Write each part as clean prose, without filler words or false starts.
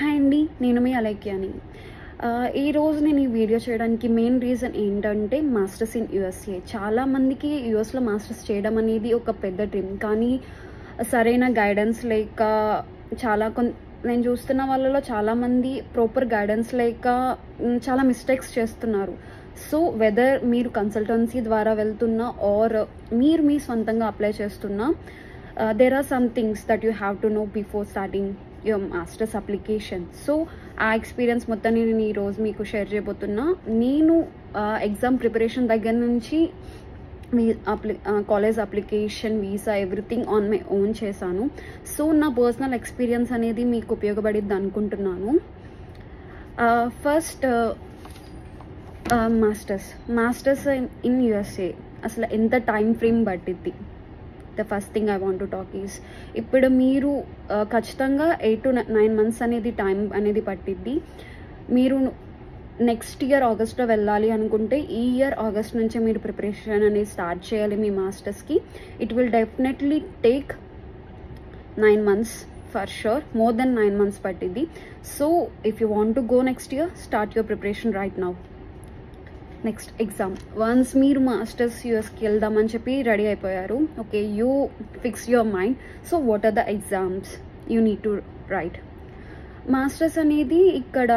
Hi అండి, నేను మీ అలైక్యాని. ఈరోజు నేను ఈ వీడియో చేయడానికి మెయిన్ రీజన్ ఏంటంటే మాస్టర్స్ ఇన్ యూఎస్ఏ. చాలామందికి యూఎస్లో మాస్టర్స్ చేయడం అనేది ఒక పెద్ద డ్రీమ్, కానీ సరైన గైడెన్స్ లేక నేను చూస్తున్న వాళ్ళలో చాలామంది ప్రాపర్ గైడెన్స్ లేక చాలా మిస్టేక్స్ చేస్తున్నారు. సో వెదర్ మీరు కన్సల్టెన్సీ ద్వారా వెళ్తున్నా ఆర్ మీరు మీ సొంతంగా అప్లై చేస్తున్నా, there are some things that you have to know before starting your master's application. So ఆ ఎక్స్పీరియన్స్ మొత్తం నేను ఈరోజు మీకు షేర్ చేయబోతున్నా. నేను ఎగ్జామ్ ప్రిపరేషన్ దగ్గర నుంచి college application, visa, everything on my own చేశాను. సో నా పర్సనల్ ఎక్స్పీరియన్స్ అనేది మీకు ఉపయోగపడిద్ది అనుకుంటున్నాను. ఫస్ట్ మాస్టర్స్ ఇన్ యూఎస్ఏ అసలు ఎంత టైం ఫ్రేమ్ పట్టిద్ది. The first thing I want to talk is, ఇప్పుడు మీరు ఖచ్చితంగా 8 to 9 months అనేది టైం అనేది పట్టిద్ది. మీరు నెక్స్ట్ ఇయర్ ఆగస్ట్లో వెళ్ళాలి అనుకుంటే ఈ ఇయర్ ఆగస్ట్ నుంచే మీరు ప్రిపరేషన్ అనేది స్టార్ట్ చేయాలి మీ మాస్టర్స్కి. It will definitely take 9 months for sure, more than 9 months పట్టిద్ది. So if you want to go next year, start your preparation right now. Next exam. Once మీరు మాస్టర్స్ యూఎస్కి వెళ్దామని చెప్పి రెడీ అయిపోయారు, okay, you fix your mind. So what are the exams you need to write. Masters అనేది ఇక్కడ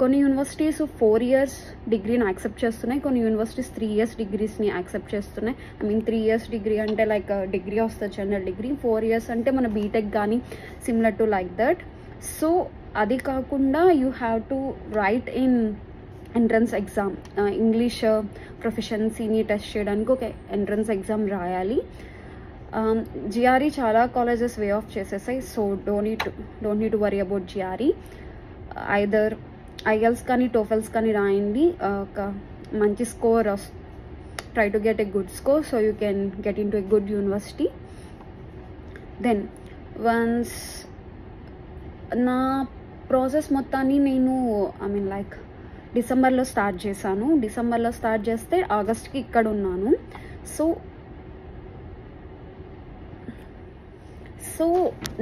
కొన్ని universities 4 years డిగ్రీని accept చేస్తున్నాయి, కొన్ని యూనివర్సిటీస్ 3 years డిగ్రీస్ని యాక్సెప్ట్ చేస్తున్నాయి. 3 years డిగ్రీ అంటే లైక్ డిగ్రీ వస్తుంది, జనరల్ డిగ్రీ. 4 years అంటే మన బీటెక్ కానీ similar to like that. So అది కాకుండా you have to write in entrance exam. English ప్రొఫిషియన్సీని టెస్ట్ చేయడానికి ఒక ఎంట్రన్స్ ఎగ్జామ్ రాయాలి. జిఆర్ఈ చాలా కాలేజెస్ వే ఆఫ్ చేసేసాయి, so don't need to worry about GRE. Either IELTS కానీ టోఫెల్స్ కానీ రాయండి. ఒక మంచి score, try to get a good score so you can get into a good university. Then once నా process మొత్తాన్ని నేను like డిసెంబర్లో స్టార్ట్ చేశాను. డిసెంబర్లో స్టార్ట్ చేస్తే ఆగస్ట్కి ఇక్కడ ఉన్నాను. సో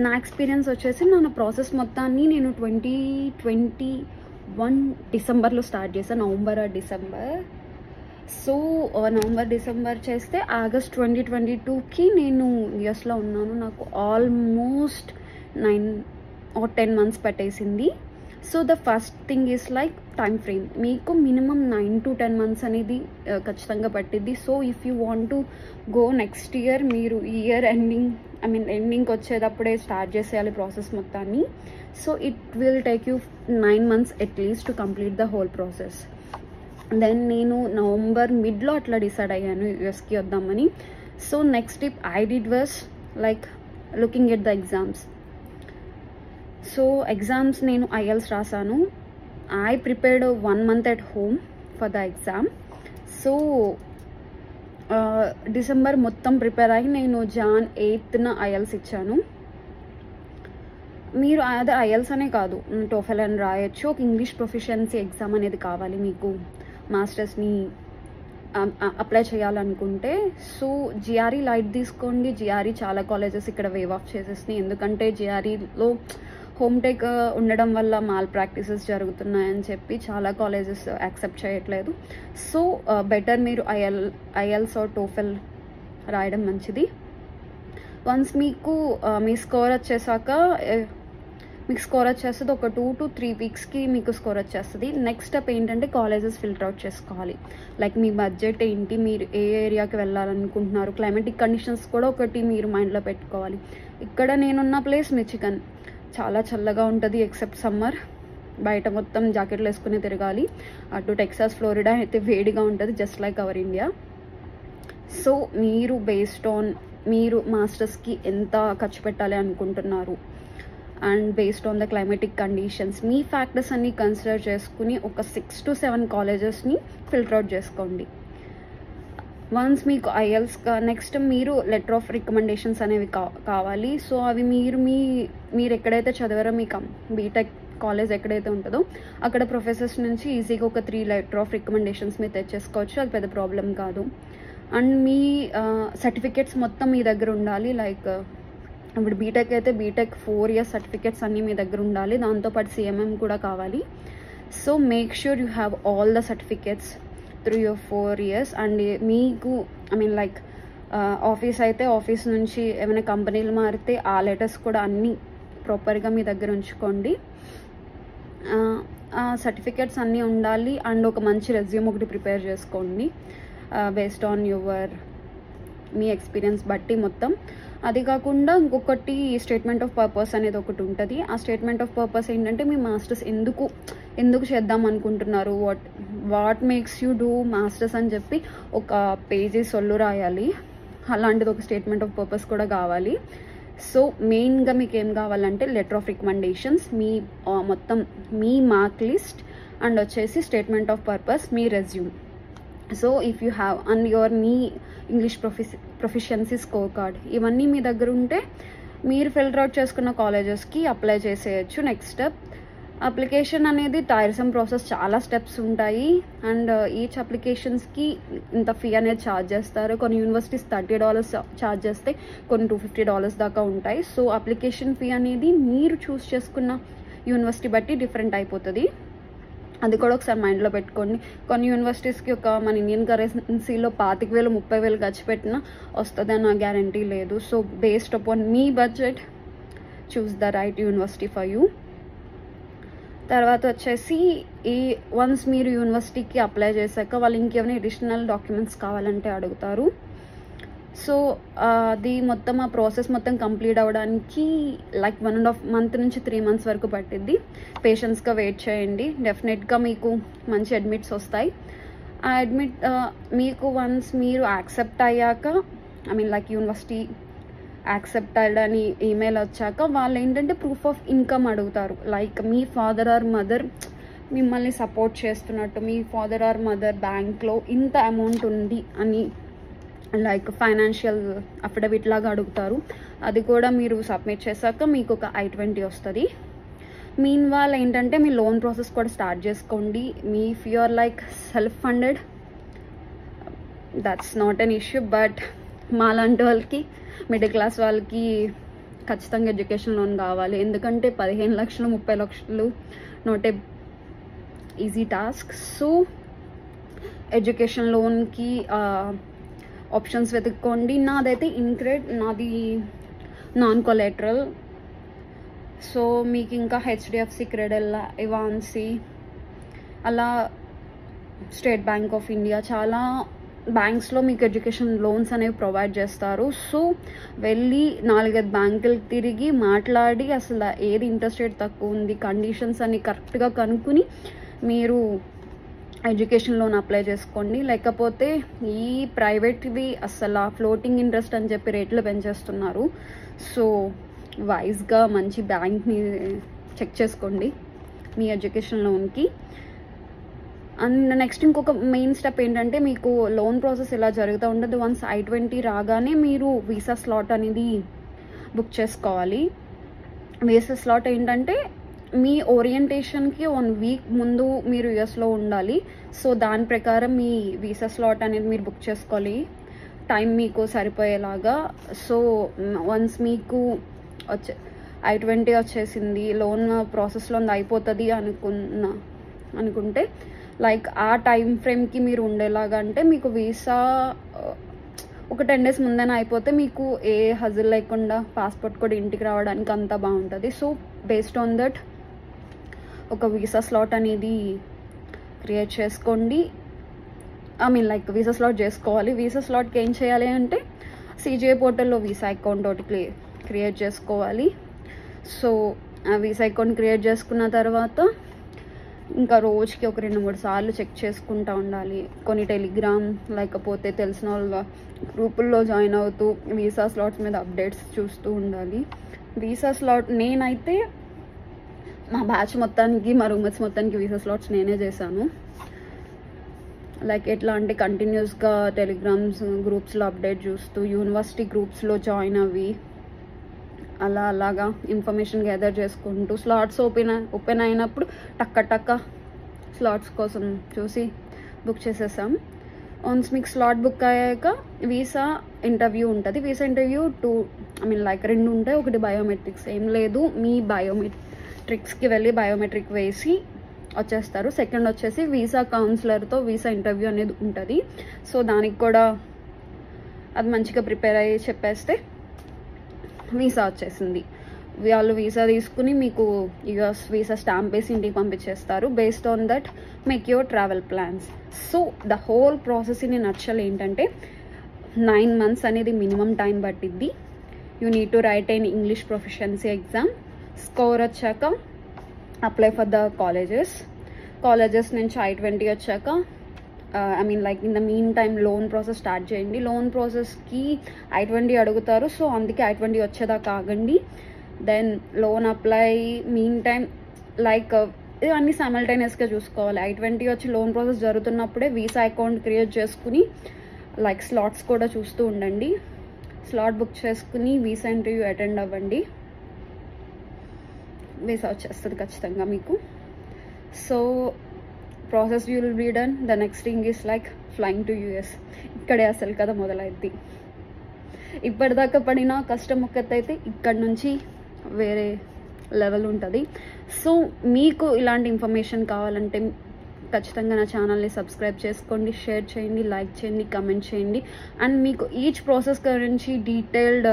నా ఎక్స్పీరియన్స్ వచ్చేసి నా ప్రాసెస్ మొత్తాన్ని నేను 2021 డిసెంబర్లో స్టార్ట్ చేశాను, November December. So November December చేస్తే ఆగస్ట్ 2022కి నేను యూఎస్లో ఉన్నాను. నాకు ఆల్మోస్ట్ 9 or 10 months పట్టేసింది. So the first thing is like time frame. మీకు మినిమం 9 to 10 months అనేది ఖచ్చితంగా పట్టిద్ది. So if you want to go next year, మీరు ఇయర్ ఎండింగ్కి వచ్చేటప్పుడే స్టార్ట్ చేసేయాలి ప్రాసెస్ మొత్తాన్ని. So it will take you 9 months at least to complete the whole process. Then నేను నవంబర్ మిడ్లో అట్లా డిసైడ్ అయ్యాను యూఎస్కి వద్దామని. So next step I did was like looking at the exams. So exams నేను IELTS రాసాను. I prepared 1 month at home for the exam. So December మొత్తం prepare అయ్యి నేను Jan 8th IELTS ఇచ్చాను. మీరు అదే ఐఎల్స్ అనే కాదు, టోఫెల్ అని రాయొచ్చు. ఒక ఇంగ్లీష్ ప్రొఫిషియన్సీ ఎగ్జామ్ అనేది కావాలి మీకు మాస్టర్స్ని అప్లై చేయాలనుకుంటే. సో జిఆర్ఈ లైట్ తీసుకోండి. జిఆర్ఈ చాలా కాలేజెస్ ఇక్కడ వేవ్ ఆఫ్ చేసేసినాయి, ఎందుకంటే జిఆర్ఈలో హోమ్టెక్ ఉండడం వల్ల మాల్ ప్రాక్టీసెస్ జరుగుతున్నాయని చెప్పి చాలా కాలేజెస్ యాక్సెప్ట్ చేయట్లేదు. సో బెటర్ మీరు ఐఎల్స్ ఆర్ టోఫెల్ రాయడం మంచిది. వన్స్ మీకు మీ స్కోర్ వచ్చేసాక, మీకు స్కోర్ వచ్చేస్తుంది ఒక 2 to 3 weeksకి మీకు స్కోర్ వచ్చేస్తుంది. నెక్స్ట్ స్టెప్ ఏంటంటే కాలేజెస్ ఫిల్టర్ అవుట్ చేసుకోవాలి. లైక్ మీ బడ్జెట్ ఏంటి, మీరు ఏ ఏరియాకి వెళ్ళాలనుకుంటున్నారు, క్లైమేటిక్ కండిషన్స్ కూడా ఒకటి మీరు మైండ్లో పెట్టుకోవాలి. ఇక్కడ నేనున్న ప్లేస్ మిచిగన్, చాలా చల్లగా ఉంటుంది ఎక్సెప్ట్ సమ్మర్. బయట మొత్తం జాకెట్లు వేసుకుని తిరగాలి. అటు టెక్సాస్, ఫ్లోరిడా అయితే వేడిగా ఉంటుంది, just like our India. So మీరు బేస్డ్ ఆన్ మీరు మాస్టర్స్కి ఎంత ఖర్చు పెట్టాలి అనుకుంటున్నారు and based on the climatic conditions, me factors అన్ని కన్సిడర్ చేసుకుని ఒక 6 to 7 కాలేజెస్ని ఫిల్టర్ అవుట్ చేసుకోండి. వన్స్ మీకు ఐఎల్స్ నెక్స్ట్ మీరు లెటర్ ఆఫ్ రికమెండేషన్స్ అనేవి కావాలి. సో అవి మీరు ఎక్కడైతే చదివారో, మీకు బీటెక్ కాలేజ్ ఎక్కడైతే ఉంటుందో అక్కడ ప్రొఫెసర్స్ నుంచి ఈజీగా ఒక 3 లెటర్ ఆఫ్ రికమెండేషన్స్ మీరు తెచ్చేసుకోవచ్చు, అది పెద్ద ప్రాబ్లం కాదు. అండ్ మీ సర్టిఫికేట్స్ మొత్తం మీ దగ్గర ఉండాలి. లైక్ ఇప్పుడు బీటెక్ అయితే బీటెక్ 4 years సర్టిఫికేట్స్ అన్నీ మీ దగ్గర ఉండాలి, దాంతోపాటు CMM కూడా కావాలి. So make sure you have all the certificates through your 4 years. And మీకు లైక్ ఆఫీస్ అయితే ఆఫీస్ నుంచి ఏమైనా కంపెనీలు మారితే ఆ లెటర్స్ కూడా అన్నీ ప్రాపర్గా మీ దగ్గర ఉంచుకోండి. సర్టిఫికేట్స్ అన్నీ ఉండాలి. అండ్ ఒక మంచి రెజ్యూమ్ ఒకటి ప్రిపేర్ చేసుకోండి బేస్డ్ ఆన్ మీ ఎక్స్పీరియన్స్ బట్టి మొత్తం. అది కాకుండా ఇంకొకటి స్టేట్మెంట్ ఆఫ్ పర్పస్ అనేది ఒకటి ఉంటుంది. ఆ స్టేట్మెంట్ ఆఫ్ పర్పస్ ఏంటంటే మీ మాస్టర్స్ ఎందుకు చేద్దాం అనుకుంటున్నారు, what makes you do masters అని చెప్పి ఒక పేజీ సొల్లు రాయాలి. అలాంటిది ఒక స్టేట్మెంట్ ఆఫ్ పర్పస్ కూడా కావాలి. సో మెయిన్గా మీకు ఏం కావాలంటే లెటర్ ఆఫ్ రికమెండేషన్స్, మొత్తం మీ మార్క్ లిస్ట్, అండ్ వచ్చేసి statement of purpose, me resume. So if you have and me English proficiency score card, ఇవన్నీ మీ దగ్గర ఉంటే మీరు ఫిల్టర్ అవుట్ చేసుకున్న కాలేజెస్కి అప్లై చేసేయచ్చు. నెక్స్ట్ స్టెప్ అప్లికేషన్ అనేది టైర్సమ్ ప్రాసెస్, చాలా స్టెప్స్ ఉంటాయి. అండ్ ఈచ్ అప్లికేషన్స్కి ఇంత ఫీ అనేది ఛార్జ్ చేస్తారు. కొన్ని యూనివర్సిటీస్ $30 ఛార్జ్ చేస్తే, కొన్ని $250 దాకా ఉంటాయి. సో అప్లికేషన్ ఫీ అనేది మీరు చూస్ చేసుకున్న యూనివర్సిటీ బట్టి డిఫరెంట్ అయిపోతుంది. అది కూడా ఒకసారి మైండ్లో పెట్టుకోండి. కొన్ని యూనివర్సిటీస్కి మన ఇండియన్ కరెన్సీలో 25,000 30,000 ఖర్చు పెట్టినా వస్తుందని గ్యారంటీ లేదు. So based upon me budget choose the right university for you. తర్వాత వచ్చేసి వన్స్ మీరు యూనివర్సిటీకి అప్లై చేశాక వాళ్ళు ఇంకేమైనా అడిషనల్ డాక్యుమెంట్స్ కావాలంటే అడుగుతారు. సో అది మొత్తం ఆ ప్రాసెస్ మొత్తం కంప్లీట్ అవ్వడానికి లైక్ 1.5 month నుంచి 3 months వరకు పట్టిద్ది. పేషెన్స్గా వెయిట్ చేయండి. డెఫినెట్గా మీకు మంచి అడ్మిట్స్ వస్తాయి. ఆ అడ్మిట్ మీకు వన్స్ మీరు యాక్సెప్ట్ అయ్యాక లైక్ యూనివర్సిటీ యాక్సెప్టెడ్ అని ఈమెయిల్ వచ్చాక వాళ్ళు ఏంటంటే ప్రూఫ్ ఆఫ్ ఇన్కమ్ అడుగుతారు. లైక్ మీ ఫాదర్ ఆర్ మదర్ మిమ్మల్ని సపోర్ట్ చేస్తున్నట్టు, మీ ఫాదర్ ఆర్ మదర్ బ్యాంక్లో ఇంత అమౌంట్ ఉంది అని లైక్ ఫైనాన్షియల్ అఫిడవిట్ లాగా అడుగుతారు. అది కూడా మీరు సబ్మిట్ చేశాక మీకు ఒక I-20 వస్తుంది. మీన్ వాళ్ళు ఏంటంటే మీ లోన్ ప్రాసెస్ కూడా స్టార్ట్ చేసుకోండి. If you are like self funded that's not an issue. But మాలాంటి వాళ్ళకి, మిడిల్ క్లాస్ వాళ్ళకి ఖచ్చితంగా ఎడ్యుకేషన్ లోన్ కావాలి. ఎందుకంటే 15 లక్షలు 30 లక్షలు not a easy task. So education లోన్కి ఆప్షన్స్ వెతుక్కోండి. నాదైతే ఇన్క్రెడ్, నాది నాన్ కొలాటరల్. సో మీకు ఇంకా HDFC, క్రెడెల్లా, ఇవాన్సీ, అలా స్టేట్ బ్యాంక్ ఆఫ్ ఇండియా, చాలా బ్యాంక్స్లో మీకు ఎడ్యుకేషన్ లోన్స్ అనేవి ప్రొవైడ్ చేస్తారు. సో వెళ్ళి 4-5 బ్యాంకులు తిరిగి మాట్లాడి అసలు ఏది ఇంట్రెస్ట్ రేట్ తక్కువ ఉంది, కండిషన్స్ అన్ని కరెక్ట్గా కనుక్కుని మీరు ఎడ్యుకేషన్ లోన్ అప్లై చేసుకోండి. లేకపోతే ఈ ప్రైవేట్వి అసలు ఫ్లోటింగ్ ఇంట్రెస్ట్ అని చెప్పి రేట్లు పెంచేస్తున్నారు. సో వైజ్గా మంచి బ్యాంక్ని చెక్ చేసుకోండి మీ ఎడ్యుకేషన్ లోన్కి. అండ్ నెక్స్ట్ ఇంకొక మెయిన్ స్టెప్ ఏంటంటే మీకు లోన్ ప్రాసెస్ ఇలా జరుగుతూ ఉండదు. వన్స్ I-20 రాగానే మీరు వీసా స్లాట్ అనేది బుక్ చేసుకోవాలి. వీసా స్లాట్ ఏంటంటే మీ ఓరియంటేషన్కి 1 week ముందు మీరు యుఎస్లో ఉండాలి. సో దాని ప్రకారం మీ వీసా స్లాట్ అనేది మీరు బుక్ చేసుకోవాలి టైం మీకు సరిపోయేలాగా. సో వన్స్ మీకు I-20 వచ్చేసింది, లోన్ ప్రాసెస్లో అయిపోతుంది అనుకుంటే లైక్ ఆ టైం ఫ్రేమ్కి మీరు ఉండేలాగా, అంటే మీకు వీసా ఒక 10 days ముందైనా అయిపోతే మీకు ఏ హజిల్ లేకుండా పాస్పోర్ట్ కూడా ఇంటికి రావడానికి అంతా బాగుంటుంది. సో బేస్డ్ ఆన్ దట్ ఒక వీసా స్లాట్ అనేది క్రియేట్ చేసుకోండి. లైక్ వీసా స్లాట్ చేసుకోవాలి. వీసా స్లాట్కి ఏం చేయాలి అంటే CGI పోర్టల్లో వీసా అకౌంట్ ఒకటి క్రియేట్ చేసుకోవాలి. సో ఆ వీసా అకౌంట్ క్రియేట్ చేసుకున్న తర్వాత ఇంకా రోజుకి ఒక 2-3 సార్లు చెక్ చేసుకుంటూ ఉండాలి. కొన్ని టెలిగ్రామ్ లేకపోతే తెలిసిన వాళ్ళ గ్రూపుల్లో జాయిన్ అవుతూ వీసా స్లాట్స్ మీద అప్డేట్స్ చూస్తూ ఉండాలి. వీసా స్లాట్ నేనైతే మా బ్యాచ్ మొత్తానికి, మా రూమ్మేట్స్ మొత్తానికి వీసా స్లాట్స్ నేనే చేశాను. లైక్ ఎట్లా అంటే కంటిన్యూస్గా టెలిగ్రామ్స్ గ్రూప్స్లో అప్డేట్ చూస్తూ, యూనివర్సిటీ గ్రూప్స్లో జాయిన్ అవి, అలాగా ఇన్ఫర్మేషన్ గ్యాదర్ చేసుకుంటూ స్లాట్స్ ఓపెన్ అయినప్పుడు టక్క స్లాట్స్ కోసం చూసి బుక్ చేసేసాం. వన్స్ మీకు స్లాట్ బుక్ అయ్యాక వీసా ఇంటర్వ్యూ ఉంటుంది. Visa interview I mean like 2 ఉంటాయి, ఒకటి బయోమెట్రిక్స్. ఏం లేదు, మీ బయోమెట్రిక్స్కి వెళ్ళి బయోమెట్రిక్ వేసి వచ్చేస్తారు. సెకండ్ వచ్చేసి వీసా కౌన్సిలర్తో వీసా ఇంటర్వ్యూ అనేది ఉంటుంది. సో దానికి కూడా అది మంచిగా ప్రిపేర్ అయ్యి చెప్పేస్తే వీసా వచ్చేసింది. వాళ్ళు వీసా తీసుకుని మీకు యూఎస్ వీసా స్టాంప్ వేసి ఇంటికి పంపించేస్తారు. Based on that make your travel plans. So the whole process in nutshell ఏంటంటే 9 months అనేది మినిమం టైం పట్టిద్ది. You need to write an English proficiency exam. Score వచ్చాక అప్లై ఫర్ ద కాలేజెస్ నుంచి I-20 వచ్చాక I mean like in the mean time loan process start చేయండి. Loan ప్రాసెస్కి I-20 అడుగుతారు. సో అందుకే I-20 వచ్చేదాకా ఆగండి. Then loan apply, mean time like ఇవన్నీ సైమల్టేనియస్గా చూసుకోవాలి. I-20 వచ్చి లోన్ ప్రాసెస్ జరుగుతున్నప్పుడే వీసా అకౌంట్ క్రియేట్ చేసుకుని లైక్ స్లాట్స్ కూడా చూస్తూ ఉండండి. స్లాట్ బుక్ చేసుకుని వీసా ఇంటర్వ్యూ అటెండ్ అవ్వండి. వీసా వచ్చేస్తుంది ఖచ్చితంగా మీకు. So process will be done. The next thing is like flying to US. ఇక్కడే అసలు కదా మొదలైద్ది. ఇప్పటిదాకా పడిన కష్టం ఒక్కతైతే ఇక్కడ నుంచి వేరే లెవెల్ ఉంటుంది. సో మీకు ఇలాంటి ఇన్ఫర్మేషన్ కావాలంటే ఖచ్చితంగా నా ఛానల్ని సబ్స్క్రైబ్ చేసుకోండి, షేర్ చేయండి, లైక్ చేయండి, కమెంట్ చేయండి. అండ్ మీకు ఈచ్ ప్రాసెస్ గురించి డీటెయిల్డ్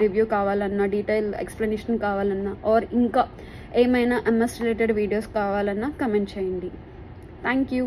రివ్యూ కావాలన్నా, డీటెయిల్ ఎక్స్ప్లెనేషన్ కావాలన్నా, ఆర్ ఇంకా ఏమైనా MS రిలేటెడ్ వీడియోస్ కావాలన్నా కమెంట్ చేయండి. Thank you.